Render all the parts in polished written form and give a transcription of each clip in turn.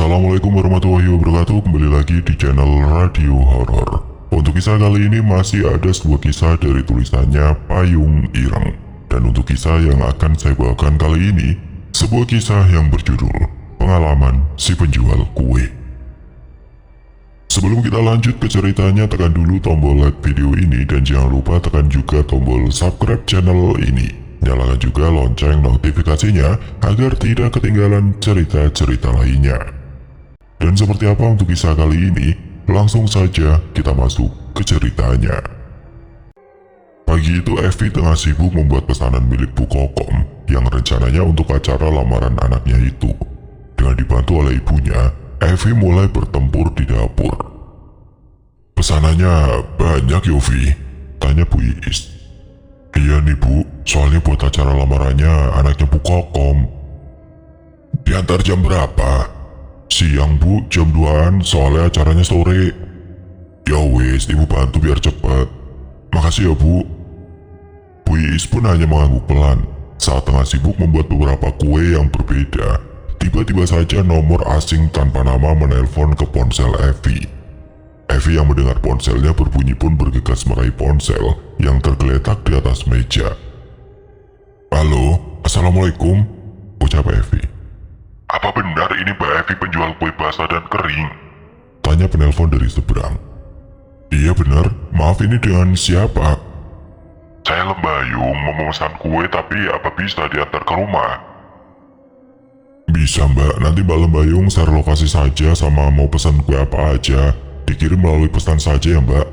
Assalamualaikum warahmatullahi wabarakatuh. Kembali lagi di channel Radio Horor. Untuk kisah kali ini masih ada sebuah kisah dari tulisannya Payung Ireng. Dan untuk kisah yang akan saya bawakan kali ini, sebuah kisah yang berjudul Pengalaman Si Penjual Kue. Sebelum kita lanjut ke ceritanya, tekan dulu tombol like video ini dan jangan lupa tekan juga tombol subscribe channel ini. Nyalakan juga lonceng notifikasinya agar tidak ketinggalan cerita-cerita lainnya. Dan seperti apa untuk kisah kali ini, langsung saja kita masuk ke ceritanya. Pagi itu Evi tengah sibuk membuat pesanan milik Bu Kokom yang rencananya untuk acara lamaran anaknya itu. Dengan dibantu oleh ibunya, Evi mulai bertempur di dapur. "Pesanannya banyak, Yofi?" tanya Bu Iis. "Iya nih Bu, soalnya buat acara lamarannya anaknya Bu Kokom." "Diantar jam berapa?" "Siang Bu, jam 2-an, soalnya acaranya sore." "Ya wes, Ibu bantu biar cepat." "Makasih ya Bu." Bu Iis pun hanya mengangguk pelan. Saat tengah sibuk membuat beberapa kue yang berbeda, tiba-tiba saja nomor asing tanpa nama menelpon ke ponsel Evi. Evi yang mendengar ponselnya berbunyi pun bergegas meraih ponsel yang tergeletak di atas meja. "Halo, Assalamualaikum," ucap Evi. "Apa benar ini Mbak Evi penjual kue basah dan kering?" tanya penelpon dari seberang. "Iya benar, maaf ini dengan siapa?" "Saya Lembayung, mau memesan kue tapi apa bisa diantar ke rumah?" "Bisa Mbak, nanti Mbak Lembayung share lokasi saja sama mau pesan kue apa aja. Dikirim melalui pesan saja ya Mbak.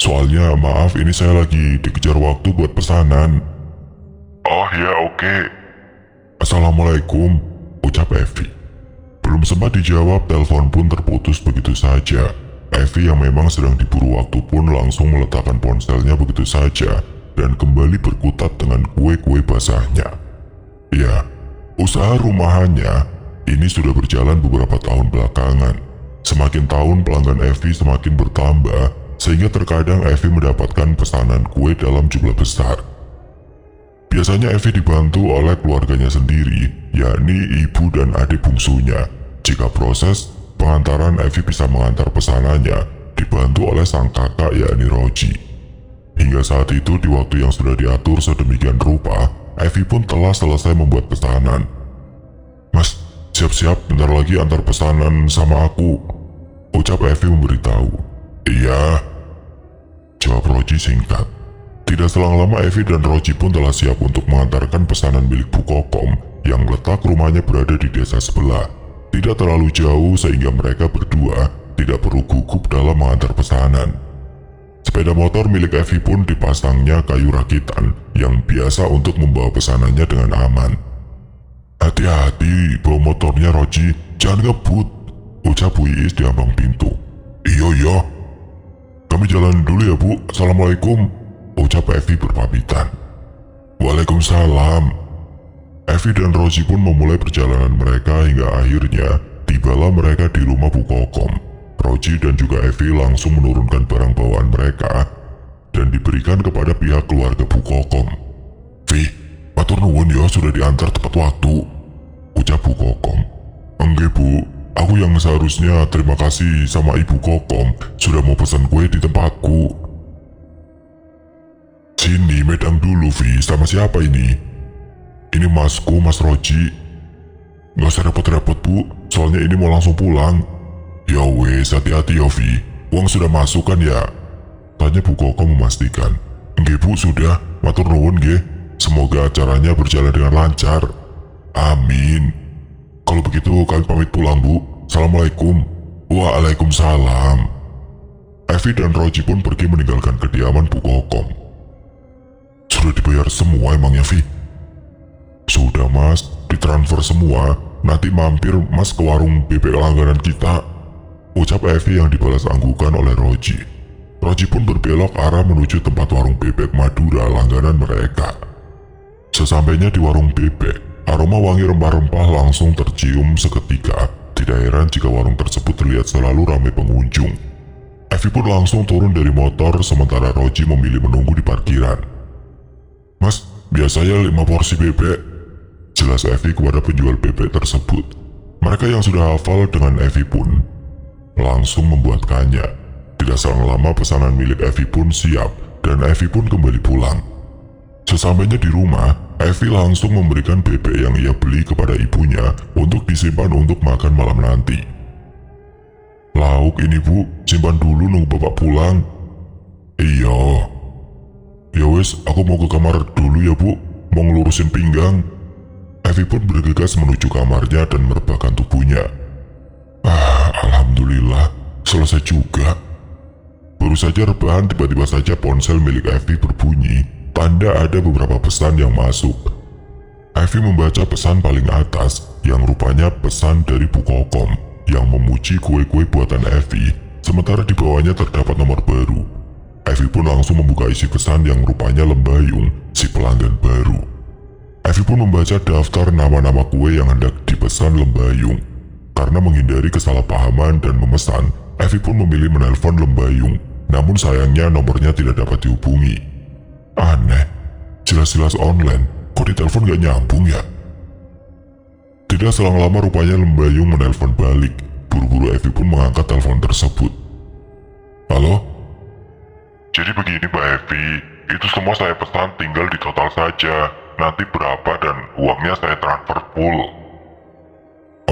Soalnya maaf ini saya lagi dikejar waktu buat pesanan." "Oh ya oke." "Assalamualaikum," ucap Evi. Belum sempat dijawab, telepon pun terputus begitu saja. Evi yang memang sedang diburu waktu pun langsung meletakkan ponselnya begitu saja dan kembali berkutat dengan kue-kue basahnya. Ya, usaha rumahannya ini sudah berjalan beberapa tahun belakangan. Semakin tahun pelanggan Evi semakin bertambah, sehingga terkadang Evi mendapatkan pesanan kue dalam jumlah besar. Biasanya Evi dibantu oleh keluarganya sendiri, yakni ibu dan adik bungsunya. Jika proses pengantaran Evi bisa mengantar pesanannya, dibantu oleh sang kakak yakni Roji. Hingga saat itu di waktu yang sudah diatur sedemikian rupa, Evi pun telah selesai membuat pesanan. "Mas, siap-siap bentar lagi antar pesanan sama aku," ucap Evi memberitahu. "Iya," jawab Roji singkat. Tidak selang lama Evi dan Roji pun telah siap untuk mengantarkan pesanan milik Bu Kokom yang letak rumahnya berada di desa sebelah. Tidak terlalu jauh sehingga mereka berdua tidak perlu gugup dalam mengantar pesanan. Sepeda motor milik Evi pun dipasangnya kayu rakitan yang biasa untuk membawa pesanannya dengan aman. "Hati-hati bawa motornya Roji, jangan ngebut," ucap Bu Iis di ambang pintu. Iya. "Kami jalan dulu ya Bu, Assalamualaikum," ucap Evi berpamitan. "Waalaikumsalam." Evi dan Roji pun memulai perjalanan mereka hingga akhirnya tibalah mereka di rumah Bu Kokom. Roji dan juga Evi langsung menurunkan barang bawaan mereka dan diberikan kepada pihak keluarga Bu Kokom. "Vi, matur nuwun ya sudah diantar tepat waktu," ucap Bu Kokom. "Enggak Bu, aku yang seharusnya terima kasih sama Ibu Kokom sudah mau pesan kue di tempatku." "Sini medang dulu Vi, sama siapa ini?" "Ini masku, Mas Roji." "Gak usah repot-repot Bu, soalnya ini mau langsung pulang." "Ya wes, hati-hati ya Vi, uang sudah masuk kan ya?" tanya Bu Kokom memastikan. "Nggih Bu, sudah, matur nuwun nggih. Semoga acaranya berjalan dengan lancar." "Amin. Kalau begitu kami pamit pulang Bu. Assalamualaikum." "Waalaikumsalam." Evi dan Roji pun pergi meninggalkan kediaman Bu Kokom. "Sudah dibayar semua emangnya Vi?" "Sudah Mas, ditransfer semua. Nanti mampir Mas ke warung bebek langganan kita," ucap Evi yang dibalas anggukan oleh Roji. Roji pun berbelok arah menuju tempat warung bebek Madura langganan mereka. Sesampainya di warung bebek, aroma wangi rempah-rempah langsung tercium seketika. Tidak heran jika warung tersebut terlihat selalu ramai pengunjung. Evi pun langsung turun dari motor sementara Roji memilih menunggu di parkiran. "Mas, biasanya 5 porsi bebek," jelas Evi kepada penjual bebek tersebut. Mereka yang sudah hafal dengan Evi pun langsung membuatkannya. Tidak selang lama pesanan milik Evi pun siap dan Evi pun kembali pulang. Sesampainya di rumah, Evi langsung memberikan bebek yang ia beli kepada ibunya untuk disimpan untuk makan malam nanti. "Lauk ini bu, simpan dulu nunggu bapak pulang." "Iya." "Ya wes, aku mau ke kamar dulu ya bu, mau ngelurusin pinggang." Evi pun bergegas menuju kamarnya dan merebahkan tubuhnya. Alhamdulillah, selesai juga. Baru saja rebahan, tiba-tiba saja ponsel milik Evi berbunyi, tanda ada beberapa pesan yang masuk. Evi membaca pesan paling atas, yang rupanya pesan dari Bu Kokom, yang memuji kue-kue buatan Evi, sementara di bawahnya terdapat nomor baru. Evi pun langsung membuka isi pesan yang rupanya Lembayung, si pelanggan baru. Evi pun membaca daftar nama-nama kue yang hendak dipesan Lembayung. Karena menghindari kesalahpahaman dan memesan, Evi pun memilih menelpon Lembayung. Namun sayangnya nomornya tidak dapat dihubungi. Aneh, jelas-jelas online, kok ditelepon gak nyambung ya? Tidak selang lama rupanya Lembayung menelpon balik. Buru-buru Evi pun mengangkat telepon tersebut. "Halo? Jadi begini Mbak Evi, itu semua saya pesan, tinggal di total saja. Nanti berapa dan uangnya saya transfer full."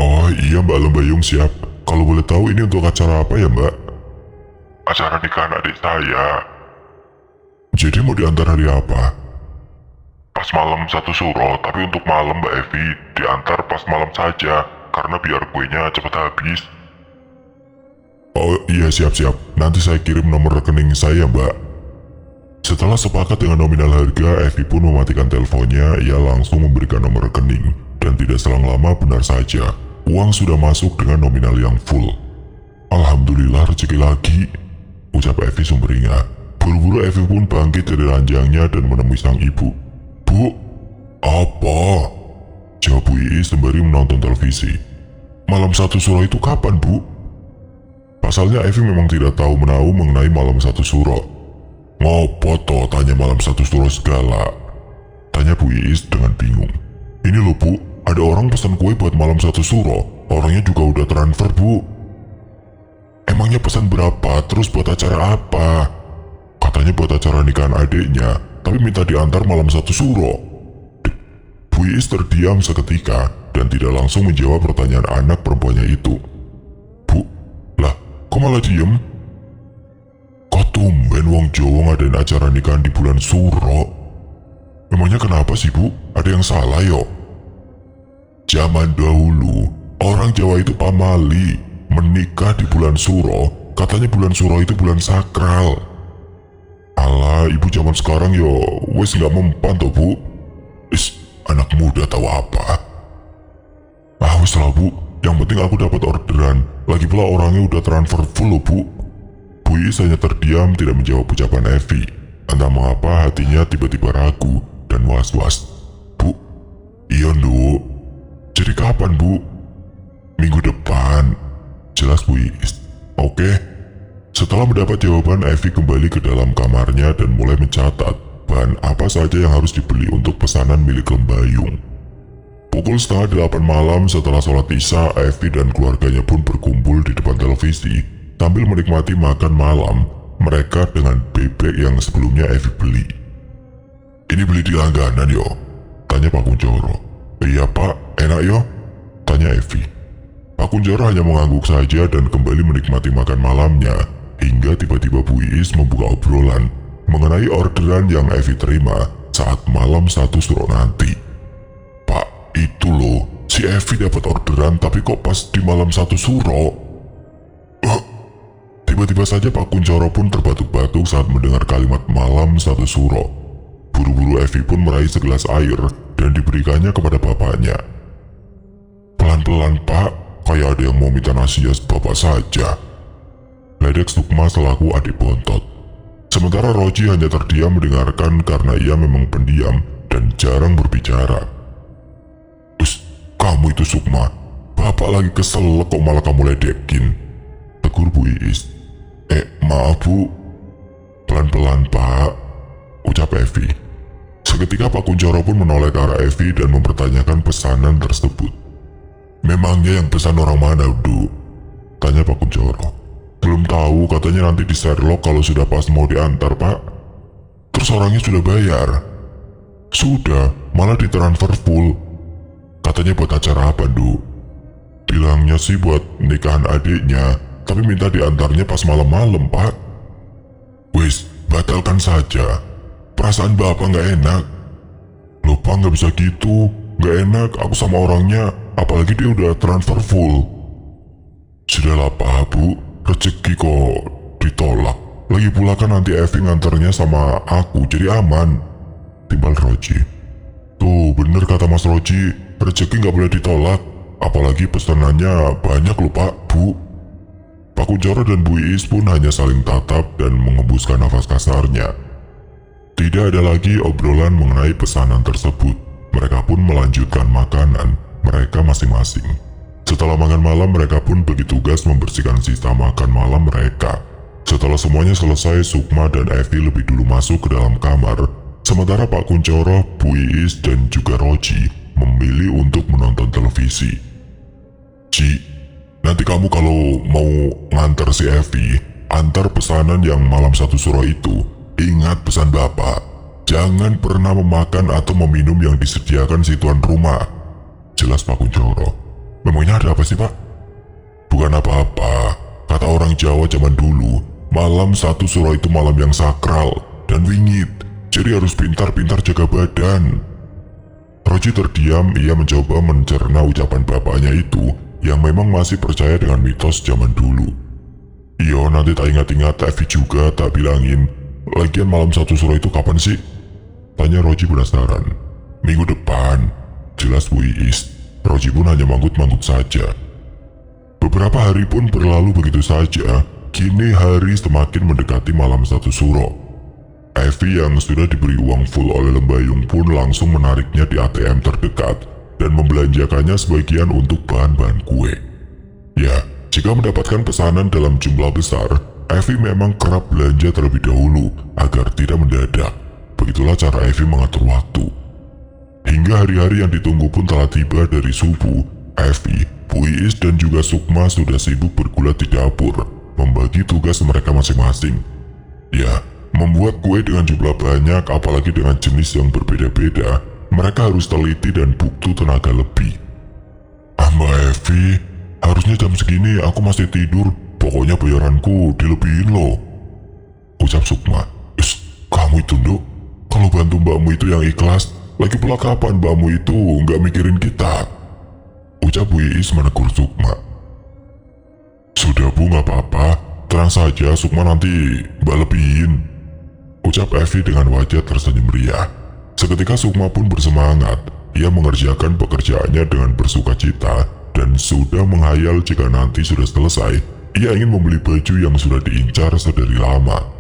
"Oh iya Mbak Lembayung, siap. Kalau boleh tahu ini untuk acara apa ya Mbak?" "Acara nikah adik saya." "Jadi mau diantar hari apa?" "Pas malam 1 Suro, tapi untuk malam Mbak Evi, diantar pas malam saja, karena biar kuenya cepat habis." "Oh iya siap-siap, nanti saya kirim nomor rekening saya Mbak." Setelah sepakat dengan nominal harga, Evi pun mematikan teleponnya. Ia langsung memberikan nomor rekening, dan tidak selang lama benar saja, uang sudah masuk dengan nominal yang full. "Alhamdulillah, rezeki lagi," ucap Evi sumringah. Buru-buru Evi pun bangkit dari ranjangnya dan menemui sang ibu. "Bu, apa?" jawab Bu Iis sembari menonton televisi. "Malam 1 Suro itu kapan Bu?" Pasalnya Evi memang tidak tahu menahu mengenai malam 1 Suro. "Ngopo toh tanya malam 1 Suro segala?" tanya Bu Iis dengan bingung. "Ini loh Bu, ada orang pesan kue buat malam 1 Suro, orangnya juga udah transfer Bu." "Emangnya pesan berapa? Terus buat acara apa?" "Katanya buat acara nikahan adiknya, tapi minta diantar malam 1 Suro." Bu Iis terdiam seketika dan tidak langsung menjawab pertanyaan anak perempuannya itu. "Bu, lah kok malah diem? Kok tumben wong Jawa ngadain acara nikahan di bulan Suro? Memangnya kenapa sih Bu? Ada yang salah yo?" "Zaman dahulu, orang Jawa itu pamali, menikah di bulan Suro, katanya bulan Suro itu bulan sakral." "Alah, ibu zaman sekarang yo, wes nggak mempan toh Bu." Anak muda tahu apa? Wes lah Bu, yang penting aku dapat orderan, lagi pula orangnya udah transfer full loh Bu." Bu Iis hanya terdiam tidak menjawab ucapan Evi. Entah mengapa hatinya tiba-tiba ragu dan was-was. "Bu, iya Nduk. Jadi kapan Bu?" "Minggu depan," jelas Bu Iis. "Oke." Setelah mendapat jawaban, Evi kembali ke dalam kamarnya dan mulai mencatat bahan apa saja yang harus dibeli untuk pesanan milik Lembayung. Pukul 7:30 malam setelah sholat isya, Evi dan keluarganya pun berkumpul di depan televisi sambil menikmati makan malam mereka dengan bebek yang sebelumnya Evi beli. "Ini beli di langganan yo?" tanya Pak Kunchoro. "Iya Pak, enak yo?" tanya Evi. Pak Kunchoro hanya mengangguk saja dan kembali menikmati makan malamnya, hingga tiba-tiba Bu Iis membuka obrolan mengenai orderan yang Evi terima saat malam 1 Suro nanti. "Pak, itu loh, si Evi dapat orderan tapi kok pas di malam 1 Suro?" Tiba-tiba saja Pak Kunchoro pun terbatuk-batuk saat mendengar kalimat malam 1 Suro. Buru-buru Evi pun meraih segelas air dan diberikannya kepada bapaknya. "Pelan-pelan Pak, kayak ada yang mau minta nasihat bapak saja," ledek Sukma selaku adik bontot. Sementara Roji hanya terdiam mendengarkan karena ia memang pendiam dan jarang berbicara. "Kamu itu Sukma, bapak lagi kesel kok malah kamu ledekin," tegur Bu Iis. Maaf Bu." "Pelan-pelan Pak," ucap Evi. Seketika Pak Kunchoro pun menoleh ke arah Evi dan mempertanyakan pesanan tersebut. Memangnya yang pesan orang mana, Du? Tanya Pak Kuncoro. Belum tahu, katanya nanti di Sherlock kalau sudah pas mau diantar, Pak. Terus orangnya sudah bayar? Sudah, malah ditransfer full. Katanya buat acara apa, Du? Bilangnya sih buat nikahan adiknya, tapi minta diantarnya pas malam-malam, Pak. Wis, batalkan saja. Perasaan Bapak nggak enak. Loh, Pak, nggak bisa gitu. Nggak enak, aku sama orangnya, apalagi dia udah transfer full. Sudahlah, Pak, Bu. Rezeki kok ditolak. Lagi pula kan nanti Evi nganternya sama aku, jadi aman. Timbal Roji. Tuh, bener kata Mas Roji, rezeki nggak boleh ditolak. Apalagi pesanannya banyak loh, Pak, Bu. Pak Kuncoro dan Bu Iis pun hanya saling tatap dan mengembuskan nafas kasarnya. Tidak ada lagi obrolan mengenai pesanan tersebut. Mereka pun melanjutkan makanan mereka masing-masing. Setelah makan malam, mereka pun bagi tugas membersihkan sisa makan malam mereka. Setelah semuanya selesai, Sukma dan Evi lebih dulu masuk ke dalam kamar. Sementara Pak Kuncoro, Bu Iis, dan juga Roji memilih untuk menonton televisi. Ci, nanti kamu kalau mau nganter si Evi, antar pesanan yang malam satu suro itu. Ingat pesan Bapak, jangan pernah memakan atau meminum yang disediakan si tuan rumah. Jelas Pak Kuncoro. Memangnya ada apa sih, Pak? Bukan apa-apa. Kata orang Jawa zaman dulu, malam satu suro itu malam yang sakral dan wingit. Jadi harus pintar-pintar jaga badan. Roji terdiam, ia mencoba mencerna ucapan bapaknya itu yang memang masih percaya dengan mitos zaman dulu. Iya, nanti tak ingat-ingat Evi juga tak bilangin. Lagian malam satu suro itu kapan sih? Tanya Roji penasaran. Minggu depan, jelas Bu Iis. Roji pun hanya manggut-manggut saja. Beberapa hari pun berlalu begitu saja. Kini hari semakin mendekati malam satu suro. Evi yang sudah diberi uang full oleh Lembayung pun langsung menariknya di ATM terdekat dan membelanjakannya sebagian untuk bahan-bahan kue. Ya, jika mendapatkan pesanan dalam jumlah besar, Evi memang kerap belanja terlebih dahulu agar tidak mendadak. Begitulah cara Evi mengatur waktu. Hingga hari-hari yang ditunggu pun telah tiba. Dari subuh, Evi, Bu Iis, dan juga Sukma sudah sibuk bergulat di dapur, membagi tugas mereka masing-masing. Ya, membuat kue dengan jumlah banyak, apalagi dengan jenis yang berbeda-beda, mereka harus teliti dan butuh tenaga lebih. Mbak Evi, harusnya jam segini aku masih tidur, pokoknya bayaranku dilebihin loh. Ucap Sukma. Kamu itu, Nduk, kalau bantu mbakmu itu yang ikhlas. Lagi pula kapan mbakmu itu nggak mikirin kita? Ucap Bu Iis menegur Sukma. Sudah Bu, nggak apa-apa. Tenang saja, Sukma nanti mbak lebihin. Ucap Evi dengan wajah tersenyum riah. Seketika Sukma pun bersemangat. Ia mengerjakan pekerjaannya dengan bersuka cita dan sudah menghayal jika nanti sudah selesai, ia ingin membeli baju yang sudah diincar sedari lama.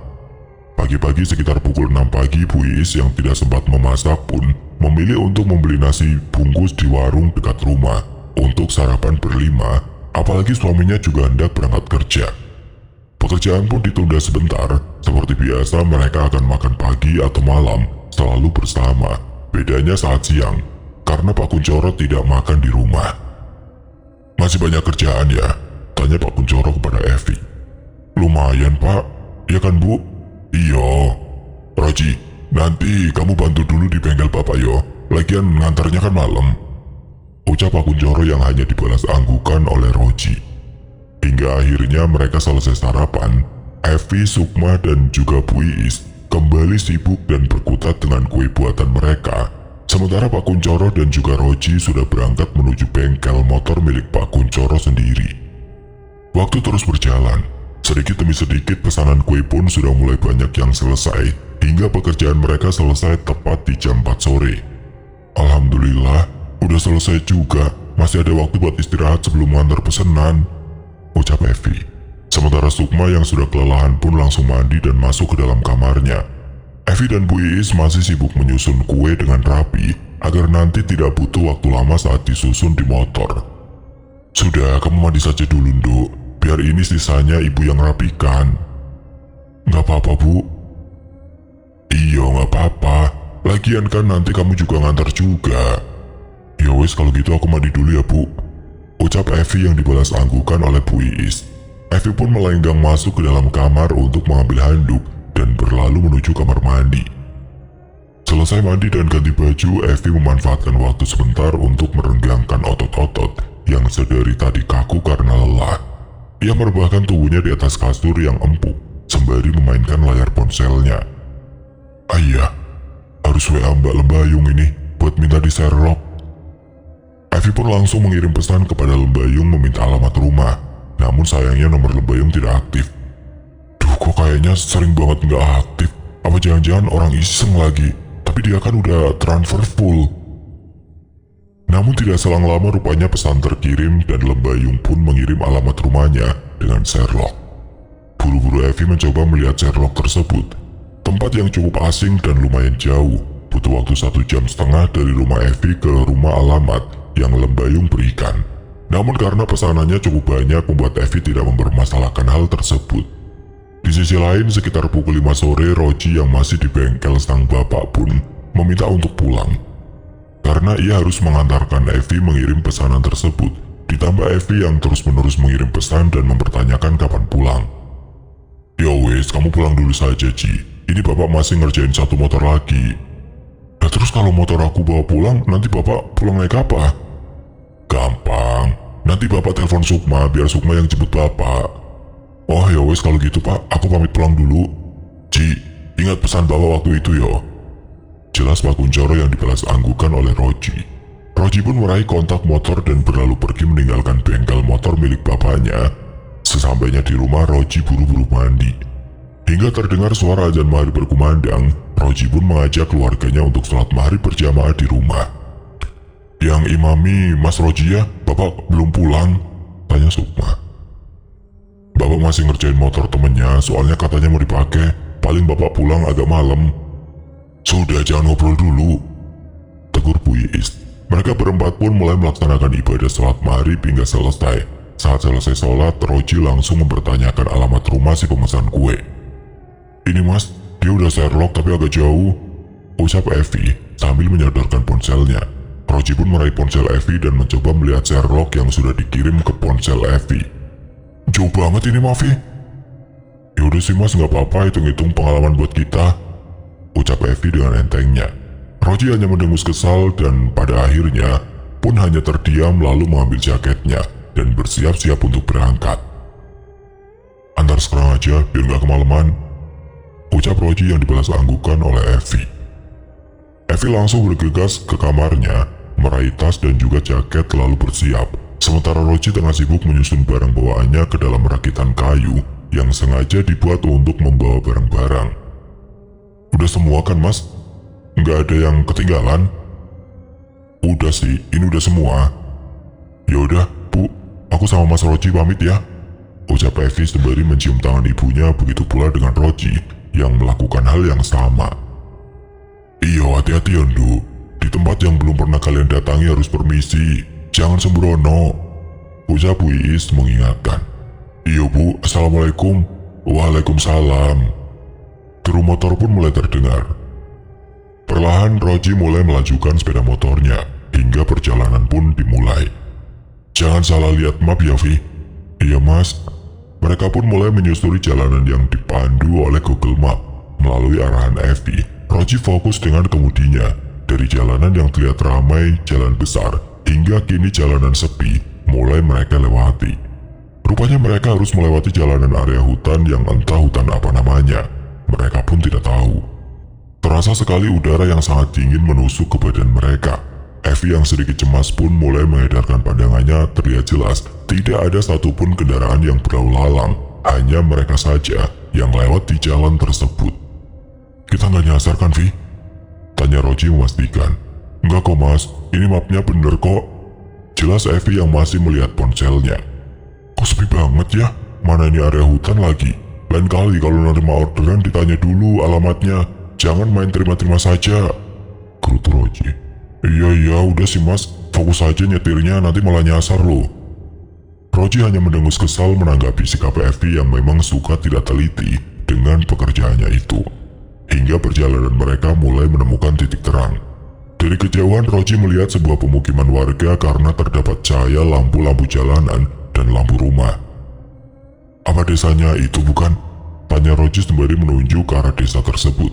Pagi-pagi sekitar pukul 6 pagi, Bu Iis yang tidak sempat memasak pun memilih untuk membeli nasi bungkus di warung dekat rumah untuk sarapan berlima, apalagi suaminya juga hendak berangkat kerja. Pekerjaan pun ditunda sebentar. Seperti biasa mereka akan makan pagi atau malam selalu bersama. Bedanya saat siang, karena Pak Kuncoro tidak makan di rumah. Masih banyak kerjaan ya? Tanya Pak Kuncoro kepada Evi. Lumayan, Pak. Ya kan, Bu? Iya. Roji, nanti kamu bantu dulu di bengkel Bapak yo. Lagian ngantarnya kan malam. Ucap Pak Kuncoro yang hanya dibalas anggukan oleh Roji. Hingga akhirnya mereka selesai sarapan. Evi, Sukma, dan juga Bu Iis kembali sibuk dan berkutat dengan kue buatan mereka. Sementara Pak Kuncoro dan juga Roji sudah berangkat menuju bengkel motor milik Pak Kuncoro sendiri. Waktu terus berjalan. Sedikit demi sedikit pesanan kue pun sudah mulai banyak yang selesai, hingga pekerjaan mereka selesai tepat di jam 4 sore. Alhamdulillah, udah selesai juga. Masih ada waktu buat istirahat sebelum mengantar pesanan, ucap Evi. Sementara Sukma yang sudah kelelahan pun langsung mandi dan masuk ke dalam kamarnya. Evi dan Bu Iis masih sibuk menyusun kue dengan rapi, agar nanti tidak butuh waktu lama saat disusun di motor. Sudah, kamu mandi saja dulu, Nduk. Biar ini sisanya ibu yang rapikan. Nggak apa-apa, Bu. Iya, nggak apa-apa. Lagian kan nanti kamu juga ngantar juga. Ya wes, kalau gitu aku mandi dulu ya, Bu. Evi yang dibalas anggukan oleh Bu Iis. Evi pun melenggang masuk ke dalam kamar untuk mengambil handuk dan berlalu menuju kamar mandi. Selesai mandi dan ganti baju, Evi memanfaatkan waktu sebentar untuk merenggangkan otot-otot yang sedari tadi kaku karena lelah. Ia merebahkan tubuhnya di atas kasur yang empuk sembari memainkan layar ponselnya. Ayah, harus WA Mbak Lembayung ini buat minta di Sherlock. Evi pun langsung mengirim pesan kepada Lembayung meminta alamat rumah. Namun sayangnya nomor Lembayung tidak aktif. Duh, kok kayaknya sering banget nggak aktif. Apa jangan-jangan orang iseng lagi? Tapi dia kan udah transfer full. Namun tidak selang lama rupanya pesan terkirim dan Lembayung pun mengirim alamat rumahnya dengan Sherlock. Buru-buru Evi mencoba melihat Sherlock tersebut. Tempat yang cukup asing dan lumayan jauh. Butuh waktu 1,5 jam dari rumah Evi ke rumah alamat yang Lembayung berikan. Namun karena pesanannya cukup banyak membuat Evi tidak mempermasalahkan hal tersebut. Di sisi lain, sekitar pukul 5 sore, Roji yang masih di bengkel sang bapak pun meminta untuk pulang. Karena ia harus mengantarkan Evi mengirim pesanan tersebut, ditambah Evi yang terus-menerus mengirim pesan dan mempertanyakan kapan pulang. Yo wes, kamu pulang dulu saja Ji, ini bapak masih ngerjain satu motor lagi. Nah terus kalau motor aku bawa pulang, nanti bapak pulang naik apa? Gampang, nanti bapak telepon Sukma biar Sukma yang jemput bapak. Oh ya wes kalau gitu pak, aku pamit pulang dulu. Ji, ingat pesan bapak waktu itu yo. Jelas Pak Kuncoro yang dibalas anggukan oleh Roji. Roji pun meraih kontak motor dan berlalu pergi meninggalkan bengkel motor milik bapaknya. Sesampainya di rumah, Roji buru-buru mandi. Hingga terdengar suara azan maghrib berkumandang, Roji pun mengajak keluarganya untuk sholat maghrib berjamaah di rumah. Yang imami Mas Roji ya, bapak belum pulang? Tanya Sukma. Bapak masih ngerjain motor temennya, soalnya katanya mau dipakai. Paling bapak pulang agak malam. Sudah, jangan ngobrol dulu, tegur Bu Iis. Mereka berempat pun mulai melaksanakan ibadah sholat maghrib hingga selesai. Saat selesai sholat, Roji langsung mempertanyakan alamat rumah si pemesan kue. Ini mas, dia udah Sherlock tapi agak jauh, ucap Evi sambil menyodorkan ponselnya. Roji pun meraih ponsel Evi dan mencoba melihat Sherlock yang sudah dikirim ke ponsel Evi. Jauh banget ini Mavi. Yaudah sih mas, nggak apa-apa, hitung-hitung pengalaman buat kita, ucap Evi dengan entengnya. Roji hanya mendengus kesal dan pada akhirnya pun hanya terdiam lalu mengambil jaketnya dan bersiap-siap untuk berangkat. Antar sekarang aja biar gak kemalaman, ucap Roji yang dibalas anggukan oleh Evi. Evi langsung bergegas ke kamarnya, meraih tas dan juga jaket lalu bersiap. Sementara Roji tengah sibuk menyusun barang bawaannya ke dalam rakitan kayu yang sengaja dibuat untuk membawa barang-barang. Udah semua kan mas? Nggak ada yang ketinggalan? Udah sih, ini udah semua. Yaudah bu, aku sama mas Roji pamit ya, ucap Evi sembari mencium tangan ibunya. Begitu pula dengan Roji yang melakukan hal yang sama. Iyo, hati-hati ya Ndu, di tempat yang belum pernah kalian datangi harus permisi, jangan sembrono, ucap Bu Iis mengingatkan. Iyo bu, assalamualaikum. Waalaikumsalam. Deru motor pun mulai terdengar. Perlahan Roji mulai melajukan sepeda motornya, hingga perjalanan pun dimulai. Jangan salah lihat map ya Vi. Iya mas. Mereka pun mulai menyusuri jalanan yang dipandu oleh Google Map. Melalui arahan Evi, Roji fokus dengan kemudinya. Dari jalanan yang terlihat ramai, jalan besar, hingga kini jalanan sepi, mulai mereka lewati. Rupanya mereka harus melewati jalanan area hutan yang entah hutan apa namanya. Mereka pun tidak tahu. Terasa sekali udara yang sangat dingin menusuk ke badan mereka. Evi yang sedikit cemas pun mulai mengedarkan pandangannya. Terlihat jelas tidak ada satupun kendaraan yang berlalu lalang. Hanya mereka saja yang lewat di jalan tersebut. Kita nggak nyasar kan Vi? Tanya Roji memastikan. Enggak kok mas, ini mapnya bener kok. Jelas Evi yang masih melihat ponselnya. Kok sepi banget ya? Mana ini area hutan lagi? Lain kali kalau nerima orderan ditanya dulu alamatnya, jangan main terima-terima saja, gerutu Roji. Iya udah sih mas, fokus aja nyetirnya, nanti malah nyasar loh. Roji hanya mendengus kesal menanggapi sikap Evi yang memang suka tidak teliti dengan pekerjaannya itu. Hingga perjalanan mereka mulai menemukan titik terang. Dari kejauhan Roji melihat sebuah pemukiman warga karena terdapat cahaya lampu-lampu jalanan dan lampu rumah. "Apa desanya itu bukan?" tanya Roji sembari menunjuk ke arah desa tersebut.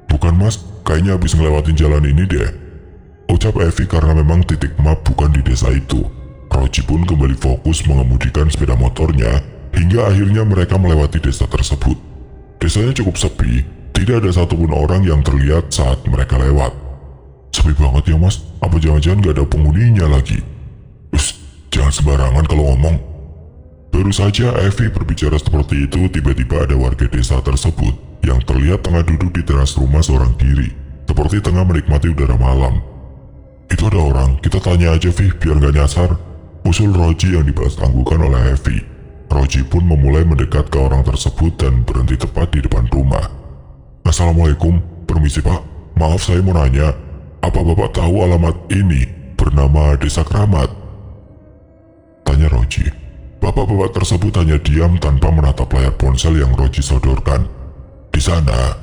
"Bukan mas, kayaknya habis ngelewatin jalan ini deh," ucap Evi karena memang titik map bukan di desa itu. Roji pun kembali fokus mengemudikan sepeda motornya hingga akhirnya mereka melewati desa tersebut. Desanya cukup sepi, tidak ada satupun orang yang terlihat saat mereka lewat. "Sepi banget ya mas, apa jangan-jangan gak ada penghuninya lagi?" "Us, jangan sembarangan kalau ngomong." Baru saja Evi berbicara seperti itu, tiba-tiba ada warga desa tersebut yang terlihat tengah duduk di teras rumah seorang diri, seperti tengah menikmati udara malam. "Itu ada orang, kita tanya aja Vi, biar gak nyasar," usul Roji yang dibalas tangguhkan oleh Evi. Roji pun memulai mendekat ke orang tersebut dan berhenti tepat di depan rumah. "Assalamualaikum, permisi pak, maaf saya mau nanya, apa bapak tahu alamat ini bernama Desa Keramat?" tanya Roji. Bapak-bapak tersebut hanya diam tanpa menatap layar ponsel yang Roji sodorkan. "Di sana,"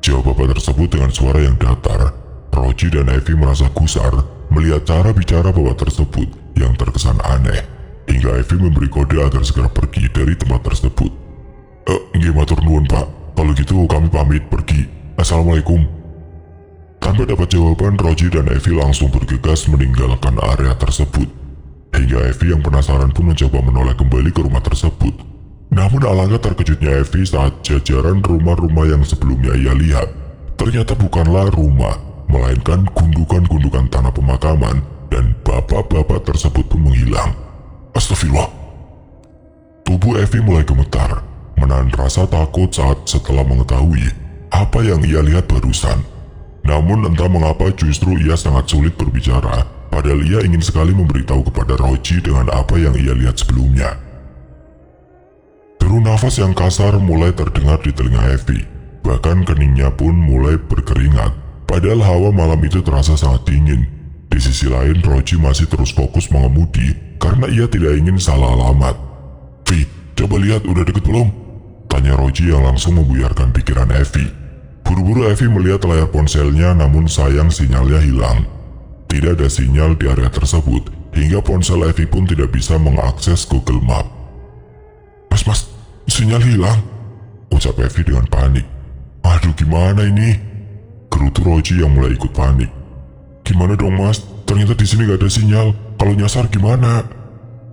jawab bapak tersebut dengan suara yang datar. Roji dan Evi merasa gusar melihat cara bicara bapak tersebut yang terkesan aneh, hingga Evi memberi kode agar segera pergi dari tempat tersebut. Nggih matur nuwun pak, kalau gitu kami pamit pergi. Assalamualaikum." Tanpa dapat jawaban, Roji dan Evi langsung bergegas meninggalkan area tersebut. Hingga Evi yang penasaran pun mencoba menoleh kembali ke rumah tersebut. Namun alangkah terkejutnya Evi saat jajaran rumah-rumah yang sebelumnya ia lihat ternyata bukanlah rumah, melainkan gundukan-gundukan tanah pemakaman, dan bapak-bapak tersebut pun menghilang. Astagfirullah. Tubuh Evi mulai gemetar, menahan rasa takut saat setelah mengetahui apa yang ia lihat barusan. Namun entah mengapa justru ia sangat sulit berbicara, padahal ia ingin sekali memberitahu kepada Roji dengan apa yang ia lihat sebelumnya. Deru nafas yang kasar mulai terdengar di telinga Evi, bahkan keningnya pun mulai berkeringat, padahal hawa malam itu terasa sangat dingin. Di sisi lain, Roji masih terus fokus mengemudi karena ia tidak ingin salah alamat. "Vi, coba lihat udah deket belum?" tanya Roji yang langsung membuyarkan pikiran Evi. Buru-buru Evi melihat layar ponselnya, namun sayang sinyalnya hilang. Tidak ada sinyal di area tersebut, hingga ponsel Evi pun tidak bisa mengakses Google Map. Mas, sinyal hilang," ucap Evi dengan panik. "Aduh, gimana ini?" gerutu Roji yang mulai ikut panik. "Gimana dong mas, ternyata di sini gak ada sinyal, kalau nyasar gimana?"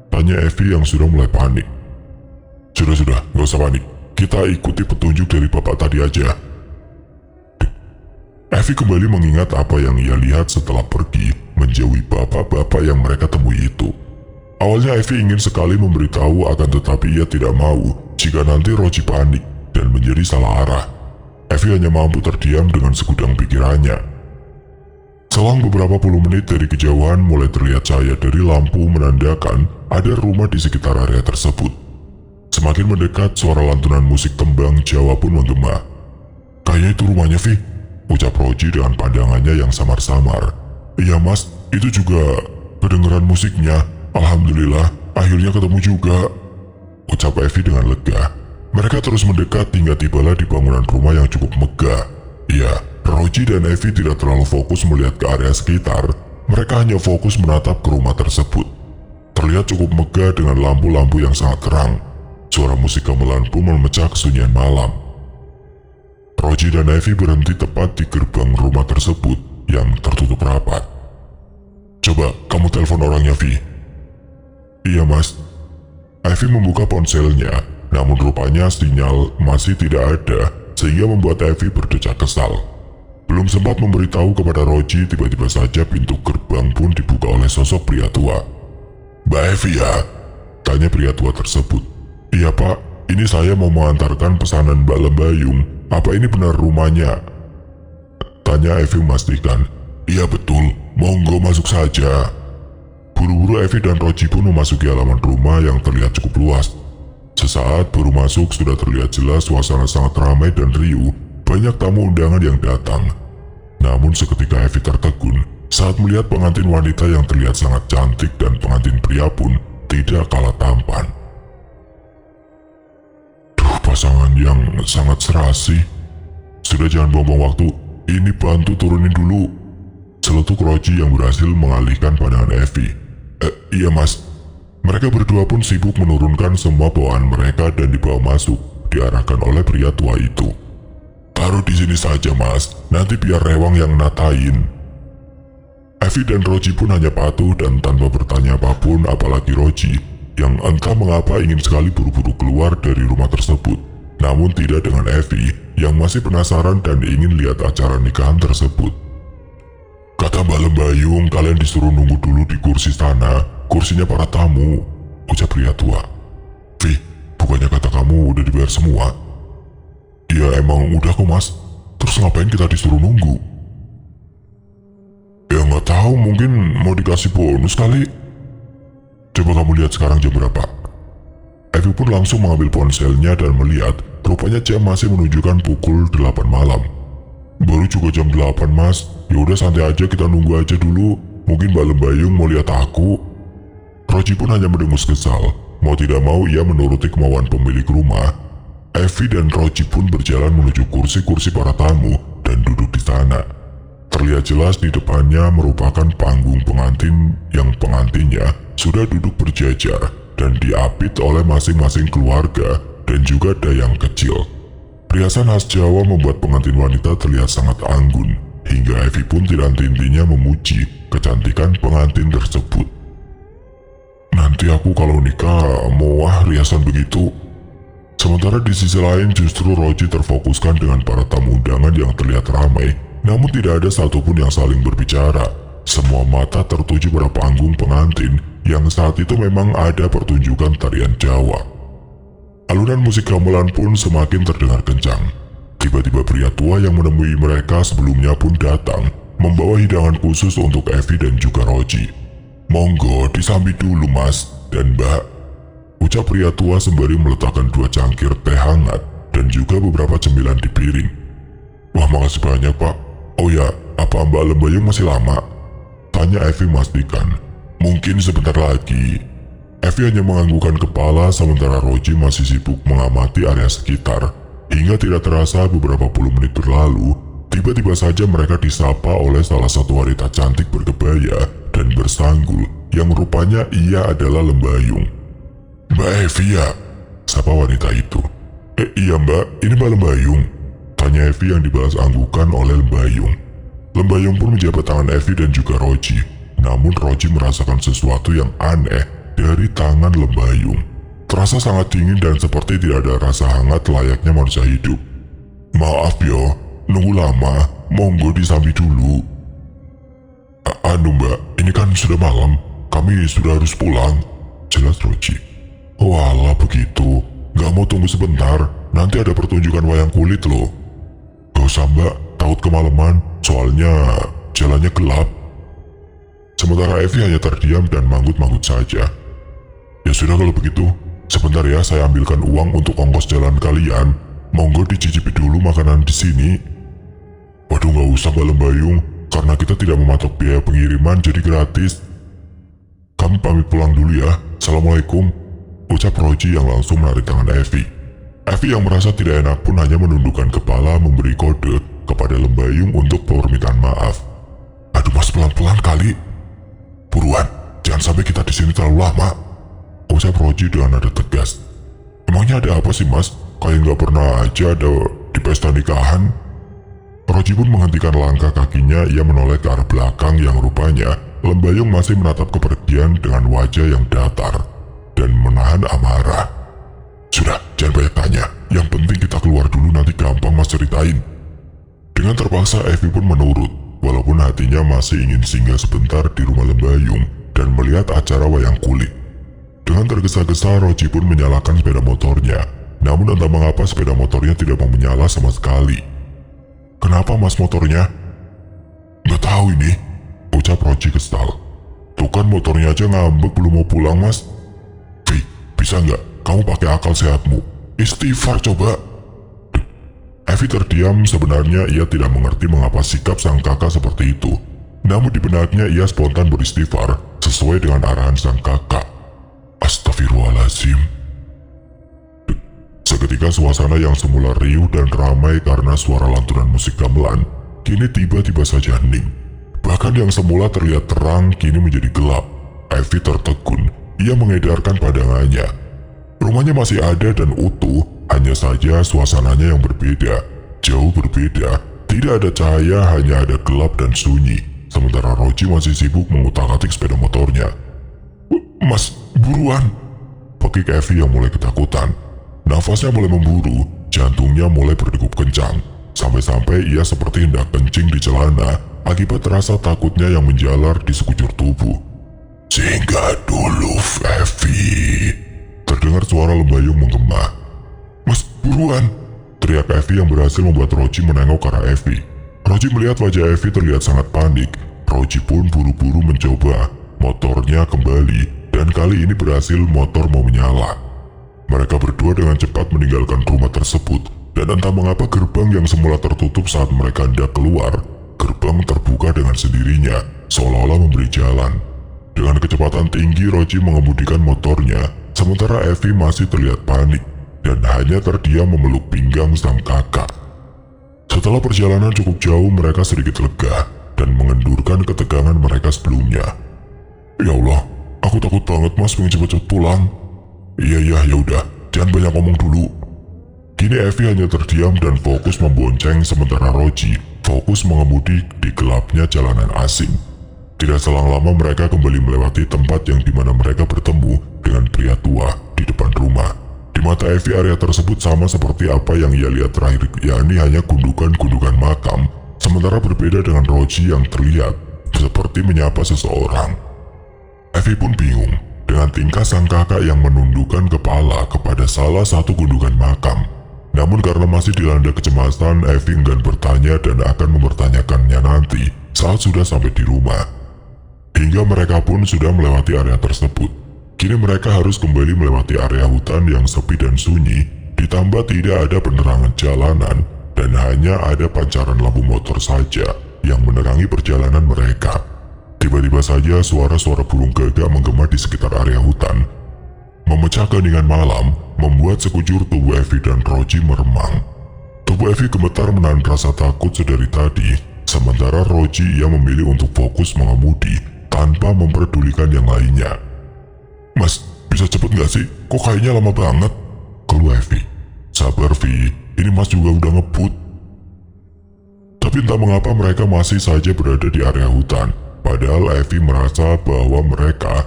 tanya Evi yang sudah mulai panik. Sudah, gak usah panik, kita ikuti petunjuk dari bapak tadi aja." Evi kembali mengingat apa yang ia lihat setelah pergi menjauhi bapak-bapak yang mereka temui itu. Awalnya Evi ingin sekali memberitahu, akan tetapi ia tidak mau jika nanti Roji panik dan menjadi salah arah. Evi hanya mampu terdiam dengan segudang pikirannya. Selang beberapa puluh menit dari kejauhan mulai terlihat cahaya dari lampu menandakan ada rumah di sekitar area tersebut. Semakin mendekat, suara lantunan musik tembang Jawa pun menggema. "Kayaknya itu rumahnya Vi," ucap Roji dengan pandangannya yang samar-samar. "Iya mas, itu juga kedengeran musiknya. Alhamdulillah, akhirnya ketemu juga," ucap Evi dengan lega. Mereka terus mendekat hingga tibalah di bangunan rumah yang cukup megah. Iya, Roji dan Evi tidak terlalu fokus melihat ke area sekitar. Mereka hanya fokus menatap ke rumah tersebut. Terlihat cukup megah dengan lampu-lampu yang sangat terang. Suara musik gamelan pun memecah kesunyian malam. Roji dan Evi berhenti tepat di gerbang rumah tersebut yang tertutup rapat. "Coba kamu telepon orangnya, Vi." "Iya mas." Evi membuka ponselnya, namun rupanya sinyal masih tidak ada, sehingga membuat Evi berdecak kesal. Belum sempat memberitahu kepada Roji, tiba-tiba saja pintu gerbang pun dibuka oleh sosok pria tua. "Mbak Evi ya?" tanya pria tua tersebut. "Iya pak, ini saya mau mengantarkan pesanan Mbak Lembayung. Apa ini benar rumahnya?" tanya Evi memastikan. "Iya betul, monggo masuk saja." Buru-buru Evi dan Roji pun memasuki halaman rumah yang terlihat cukup luas. Sesaat baru masuk sudah terlihat jelas suasana sangat ramai dan riuh, banyak tamu undangan yang datang. Namun seketika Evi tertegun saat melihat pengantin wanita yang terlihat sangat cantik dan pengantin pria pun tidak kalah tampan. Duh, pasangan yang sangat serasi. Sudah, jangan buang-buang waktu, ini bantu turunin dulu. Seletuk Roji yang berhasil mengalihkan pandangan Evi. Iya mas. Mereka berdua pun sibuk menurunkan semua bawaan mereka dan dibawa masuk, diarahkan oleh pria tua itu. Taruh di sini saja mas, nanti biar Rewang yang natain. Evi dan Roji pun hanya patuh dan tanpa bertanya apapun, apalagi Roji, yang entah mengapa ingin sekali buru-buru keluar dari rumah tersebut. Namun tidak dengan Evi, yang masih penasaran dan ingin lihat acara nikahan tersebut. Kata Mbak Lembayung, kalian disuruh nunggu dulu di kursi sana, kursinya para tamu, ucap pria tua. Vi, bukannya kata kamu udah dibayar semua? Ya emang udah kok mas, terus ngapain kita disuruh nunggu? Ya nggak tahu, mungkin mau dikasih bonus kali. Coba kamu lihat sekarang jam berapa. Evi pun langsung mengambil ponselnya dan melihat, rupanya jam masih menunjukkan pukul 8 malam. Baru juga jam 8 mas, yaudah santai aja, kita nunggu aja dulu, mungkin Mbak Lembayung mau lihat aku. Roji pun hanya mendengus kesal, mau tidak mau ia menuruti kemauan pemilik rumah. Evi dan Roji pun berjalan menuju kursi-kursi para tamu dan duduk di sana. Terlihat jelas di depannya merupakan panggung pengantin yang pengantinnya sudah duduk berjajar dan diapit oleh masing-masing keluarga dan juga dayang kecil. Perhiasan khas Jawa membuat pengantin wanita terlihat sangat anggun, hingga Evi pun tidak henti-hentinya memuji kecantikan pengantin tersebut. Nanti aku kalau nikah mau riasan begitu. Sementara di sisi lain justru Roji terfokuskan dengan para tamu undangan yang terlihat ramai, namun tidak ada satupun yang saling berbicara. Semua mata tertuju pada panggung pengantin yang saat itu memang ada pertunjukan tarian Jawa. Alunan musik gamelan pun semakin terdengar kencang. Tiba-tiba pria tua yang menemui mereka sebelumnya pun datang, membawa hidangan khusus untuk Evi dan juga Roji. Monggo disambit dulu mas dan mbak, ucap pria tua sembari meletakkan 2 cangkir teh hangat dan juga beberapa cemilan di piring. Wah makasih banyak pak. Oh ya, apa Mbak Lembayung masih lama? Tanya Evi memastikan. Mungkin sebentar lagi. Evi hanya menganggukkan kepala sementara Roji masih sibuk mengamati area sekitar. Hingga tidak terasa beberapa puluh menit berlalu, tiba-tiba saja mereka disapa oleh salah satu wanita cantik berkebaya dan bersanggul yang rupanya ia adalah Lembayung. Mbak Evi ya? Sapa wanita itu. Iya mbak, ini Mbak Lembayung. Tanya Evi yang dibalas anggukan oleh Lembayung. Lembayung pun menjabat tangan Evi dan juga Roji. Namun Roji merasakan sesuatu yang aneh dari tangan Lembayung. Terasa sangat dingin dan seperti tidak ada rasa hangat layaknya manusia hidup. Maaf yo, nunggu lama, monggo disambit dulu. Anu mbak, ini kan sudah malam, kami sudah harus pulang. Jelas Roji. Walah begitu, gak mau tunggu sebentar, nanti ada pertunjukan wayang kulit loh. Gak usah mbak, takut kemalaman, soalnya jalannya gelap. Sementara Evi hanya terdiam dan manggut-manggut saja. Ya sudah kalau begitu, sebentar ya saya ambilkan uang untuk ongkos jalan kalian. Monggo dicicipi dulu makanan di sini. Waduh gak usah Mbak Lembayung, karena kita tidak mematok biaya pengiriman jadi gratis. Kami pamit pulang dulu ya, Assalamualaikum, ucap Roji yang langsung menarik tangan Evi. Evi yang merasa tidak enak pun hanya menundukkan kepala memberi kode kepada Lembayung untuk permintaan maaf. Aduh mas, pelan-pelan kali. Buruan, jangan sampai kita di sini terlalu lama, ucap Roji dengan nada tegas. Emangnya ada apa sih mas? Kayak nggak pernah aja ada di pesta nikahan. Roji pun menghentikan langkah kakinya. Ia menoleh ke arah belakang yang rupanya Lembayung masih menatap kepergian dengan wajah yang datar dan menahan amarah. Sudah, jangan banyak tanya. Yang penting kita keluar dulu, nanti gampang mas ceritain. Dengan terpaksa Evi pun menurut, walaupun hatinya masih ingin singgah sebentar di rumah Lembayung dan melihat acara wayang kulit. Dengan tergesa-gesa Roji pun menyalakan sepeda motornya. Namun entah mengapa sepeda motornya tidak mau menyala sama sekali. Kenapa mas motornya? Gak tahu ini, ucap Roji kesal. Tuh kan motornya aja ngambek belum mau pulang mas. Vi, bisa nggak kamu pakai akal sehatmu? Istighfar coba. Evi terdiam, sebenarnya ia tidak mengerti mengapa sikap sang kakak seperti itu. Namun di benaknya ia spontan beristighfar sesuai dengan arahan sang kakak. Astagfirullahaladzim. Seketika suasana yang semula riuh dan ramai karena suara lantunan musik gamelan, kini tiba-tiba saja hening. Bahkan yang semula terlihat terang kini menjadi gelap. Evie tertegun. Ia mengedarkan pandangannya. Rumahnya masih ada dan utuh, hanya saja suasananya yang berbeda. Jauh berbeda. Tidak ada cahaya, hanya ada gelap dan sunyi. Sementara Roji masih sibuk mengutak-atik sepeda motornya. Mas, buruan! Pekik Evie yang mulai ketakutan. Nafasnya mulai memburu, jantungnya mulai berdegup kencang. Sampai-sampai ia seperti hendak kencing di celana akibat rasa takutnya yang menjalar di sekujur tubuh. Singgah dulu, Evie. Terdengar suara lembayung menggema. Mas, buruan! Teriak Evie yang berhasil membuat Roji menengok ke arah Evie. Roji melihat wajah Evie terlihat sangat panik. Roji pun buru-buru mencoba. Motornya kembali, dan kali ini berhasil motor mau menyala. Mereka berdua dengan cepat meninggalkan rumah tersebut, dan entah mengapa gerbang yang semula tertutup saat mereka hendak keluar, gerbang terbuka dengan sendirinya, seolah-olah memberi jalan. Dengan kecepatan tinggi, Roji mengemudikan motornya, sementara Evie masih terlihat panik, dan hanya terdiam memeluk pinggang sang kakak. Setelah perjalanan cukup jauh, mereka sedikit lega, dan mengendurkan ketegangan mereka sebelumnya. Ya Allah, aku takut banget mas, pengen cepet-cepet pulang. Iya, yaudah, jangan banyak ngomong dulu. Kini Evie hanya terdiam dan fokus membonceng, sementara Roji fokus mengemudi di gelapnya jalanan asing. Tidak selang lama mereka kembali melewati tempat yang dimana mereka bertemu dengan pria tua di depan rumah. Di mata Evie, area tersebut sama seperti apa yang ia lihat terakhir, yakni hanya gundukan-gundukan makam, sementara berbeda dengan Roji yang terlihat seperti menyapa seseorang. Evie pun bingung dengan tingkah sang kakak yang menundukkan kepala kepada salah satu gundukan makam. Namun karena masih dilanda kecemasan, Evie enggan bertanya dan akan mempertanyakannya nanti saat sudah sampai di rumah. Hingga mereka pun sudah melewati area tersebut. Kini mereka harus kembali melewati area hutan yang sepi dan sunyi, ditambah tidak ada penerangan jalanan dan hanya ada pancaran lampu motor saja yang menerangi perjalanan mereka. Tiba-tiba saja suara-suara burung gagak menggema di sekitar area hutan. Memecah keheningan malam, membuat sekujur tubuh Evie dan Roji meremang. Tubuh Evie gemetar menahan rasa takut sedari tadi, sementara Roji ia memilih untuk fokus mengemudi tanpa memperdulikan yang lainnya. Mas, bisa cepet gak sih? Kok kayaknya lama banget? Keluh Evie. Sabar Vi, ini mas juga udah ngebut. Tapi entah mengapa mereka masih saja berada di area hutan. Padahal Evie merasa bahwa mereka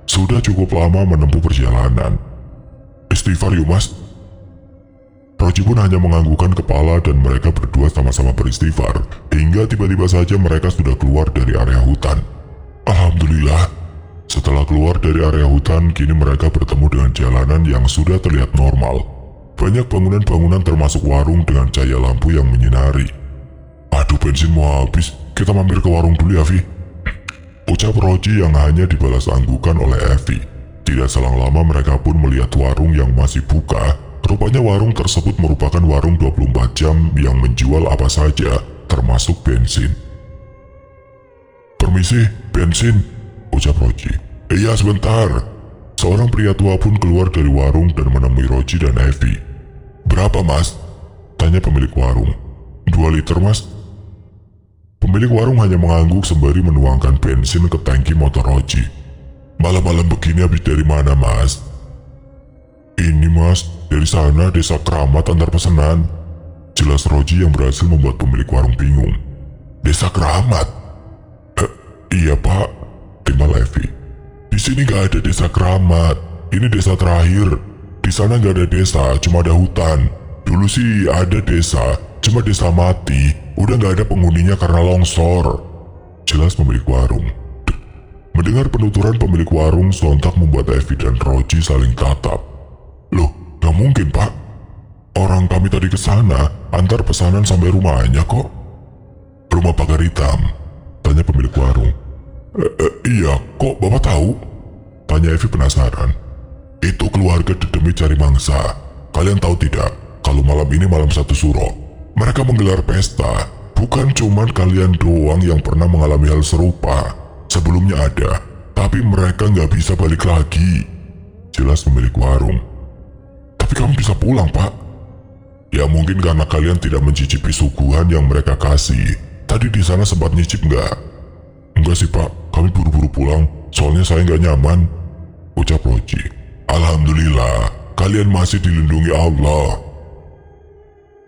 sudah cukup lama menempuh perjalanan. Istighfar yuk mas. Roji pun hanya menganggukkan kepala dan mereka berdua sama-sama beristighfar. Hingga tiba-tiba saja mereka sudah keluar dari area hutan. Alhamdulillah. Setelah keluar dari area hutan, kini mereka bertemu dengan jalanan yang sudah terlihat normal. Banyak bangunan-bangunan termasuk warung dengan cahaya lampu yang menyinari. Aduh, bensin mau habis. Kita mampir ke warung dulu ya, Vi. Ucap Roji yang hanya dibalas anggukan oleh Evie. Tidak selang lama mereka pun melihat warung yang masih buka. Rupanya warung tersebut merupakan warung 24 jam yang menjual apa saja, termasuk bensin. Permisi, bensin. Ucap Roji. Iya sebentar. Seorang pria tua pun keluar dari warung dan menemui Roji dan Evie. Berapa mas? Tanya pemilik warung. 2 liter mas. Pemilik warung hanya mengangguk sembari menuangkan bensin ke tangki motor Roji. Malam-malam begini habis dari mana mas? Ini mas, dari sana desa Keramat antar pesanan. Jelas Roji yang berhasil membuat pemilik warung bingung. Desa Keramat? Iya pak. Timbal Evie. Di sini gak ada desa Keramat. Ini desa terakhir. Di sana gak ada desa, cuma ada hutan. Dulu sih ada desa, cuma desa mati. Udah gak ada penghuninya karena longsor. Jelas pemilik warung. Mendengar penuturan pemilik warung, sontak membuat Evie dan Roji saling tatap. Loh, gak mungkin pak. Orang kami tadi ke sana, antar pesanan sampai rumahnya kok. Rumah pagar hitam? Tanya pemilik warung. Iya, kok bapak tahu? Tanya Evie penasaran. Itu keluarga demi cari mangsa. Kalian tahu tidak, kalau malam ini malam satu suro, mereka menggelar pesta. Bukan cuman kalian doang yang pernah mengalami hal serupa. Sebelumnya ada, tapi mereka nggak bisa balik lagi. Jelas pemilik warung. Tapi kamu bisa pulang pak. Ya mungkin karena kalian tidak mencicipi suguhan yang mereka kasih. Tadi di sana sempat nyicip nggak? Enggak sih pak, kami buru-buru pulang, soalnya saya nggak nyaman, ucap Roji. Alhamdulillah, kalian masih dilindungi Allah.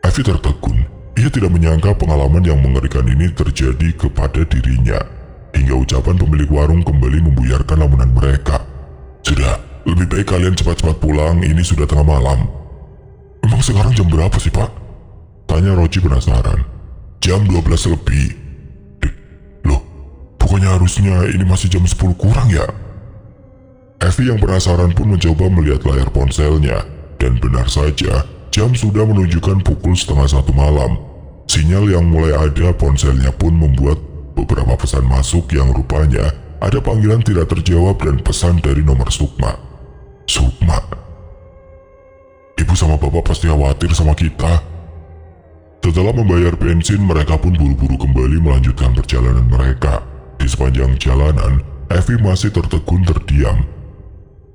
Evi tertegun. Ia tidak menyangka pengalaman yang mengerikan ini terjadi kepada dirinya. Hingga ucapan pemilik warung kembali membuyarkan lamunan mereka. Sudah, lebih baik kalian cepat-cepat pulang, ini sudah tengah malam. Memang sekarang jam berapa sih pak? Tanya Roji penasaran. Jam 12 lebih. Loh, bukannya harusnya ini masih jam 10 kurang ya? Evi yang penasaran pun mencoba melihat layar ponselnya. Dan benar saja, jam sudah menunjukkan pukul 12:30 malam. Sinyal yang mulai ada ponselnya pun membuat beberapa pesan masuk yang rupanya ada panggilan tidak terjawab dan pesan dari nomor Sukma. Sukma. Ibu sama bapak pasti khawatir sama kita. Setelah membayar bensin, mereka pun buru-buru kembali melanjutkan perjalanan mereka. Di sepanjang jalanan, Evi masih tertegun terdiam.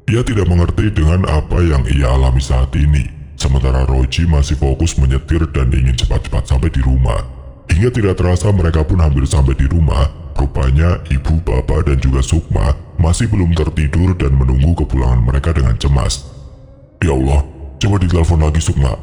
Ia tidak mengerti dengan apa yang ia alami saat ini. Sementara Roji masih fokus menyetir dan ingin cepat-cepat sampai di rumah. Hingga tidak terasa mereka pun hampir sampai di rumah. Rupanya ibu, bapak, dan juga Sukma masih belum tertidur dan menunggu kepulangan mereka dengan cemas. Ya Allah, coba ditelepon lagi Sukma.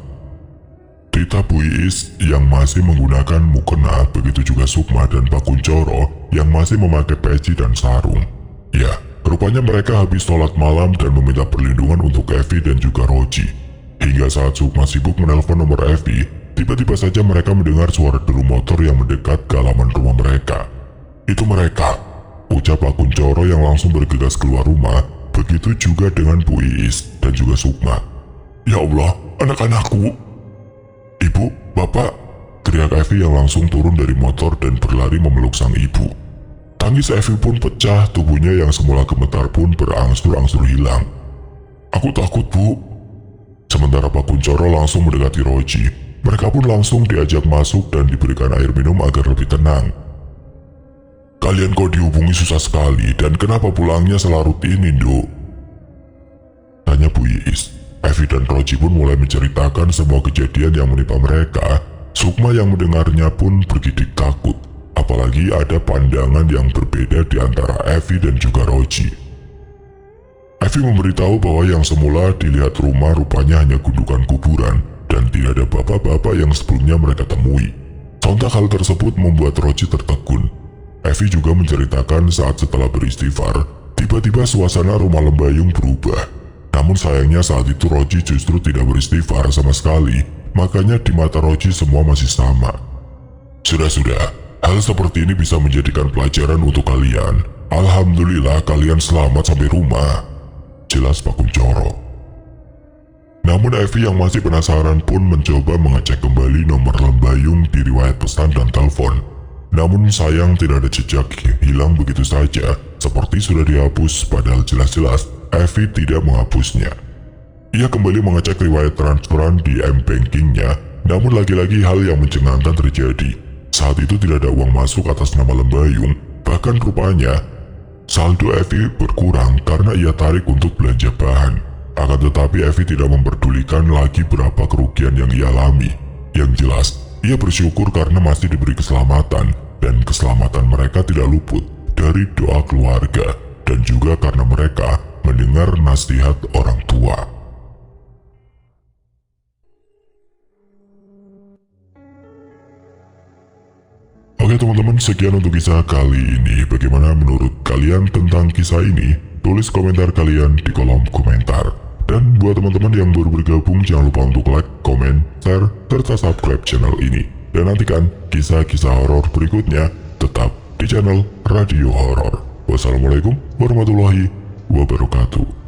Tita Bu Iis yang masih menggunakan mukena, begitu juga Sukma dan Pak Kuncoro yang masih memakai peci dan sarung. Ya, rupanya mereka habis sholat malam dan meminta perlindungan untuk Evi dan juga Roji. Hingga saat Sukma sibuk menelpon nomor Evi, tiba-tiba saja mereka mendengar suara deru motor yang mendekat ke halaman rumah mereka. Itu mereka, ucap Pak Kuncoro yang langsung bergegas keluar rumah, begitu juga dengan Bu Iis dan juga Sukma. Ya Allah, anak-anakku. Ibu, bapak, teriak Evi yang langsung turun dari motor dan berlari memeluk sang ibu. Tangis Evi pun pecah, tubuhnya yang semula gemetar pun berangsur-angsur hilang. Aku takut bu. Sementara Pak Kuncoro langsung mendekati Roji, mereka pun langsung diajak masuk dan diberikan air minum agar lebih tenang. Kalian kok dihubungi susah sekali dan kenapa pulangnya selarut ini, Nduk? Tanya Bu Iis. Evi dan Roji pun mulai menceritakan semua kejadian yang menimpa mereka. Sukma yang mendengarnya pun bergidik takut, apalagi ada pandangan yang berbeda di antara Evi dan juga Roji. Evi memberitahu bahwa yang semula dilihat rumah rupanya hanya gundukan kuburan dan tidak ada bapak-bapak yang sebelumnya mereka temui. Sontak hal tersebut membuat Roji tertegun. Evi juga menceritakan saat setelah beristighfar, tiba-tiba suasana rumah Lembayung berubah. Namun sayangnya saat itu Roji justru tidak beristighfar sama sekali, makanya di mata Roji semua masih sama. Sudah, hal seperti ini bisa menjadikan pelajaran untuk kalian. Alhamdulillah kalian selamat sampai rumah, jelas Pak Kuncoro. Namun Evi yang masih penasaran pun mencoba mengecek kembali nomor Lembayung di riwayat pesan dan telepon. Namun sayang tidak ada jejak, hilang begitu saja, seperti sudah dihapus padahal jelas-jelas Evi tidak menghapusnya. Ia kembali mengecek riwayat transferan di M-Bankingnya, namun lagi-lagi hal yang mencengangkan terjadi. Saat itu tidak ada uang masuk atas nama Lembayung, bahkan rupanya saldo Evi berkurang karena ia tarik untuk belanja bahan. Akan tetapi Evi tidak memperdulikan lagi berapa kerugian yang ia alami. Yang jelas, ia bersyukur karena masih diberi keselamatan, dan keselamatan mereka tidak luput dari doa keluarga, dan juga karena mereka mendengar nasihat orang tua. Oke teman-teman, sekian untuk kisah kali ini. Bagaimana menurut kalian tentang kisah ini? Tulis komentar kalian di kolom komentar. Dan buat teman-teman yang baru bergabung, jangan lupa untuk like, komen, share, serta subscribe channel ini. Dan nantikan kisah-kisah horor berikutnya tetap di channel Radio Horor. Wassalamualaikum warahmatullahi wabarakatuh.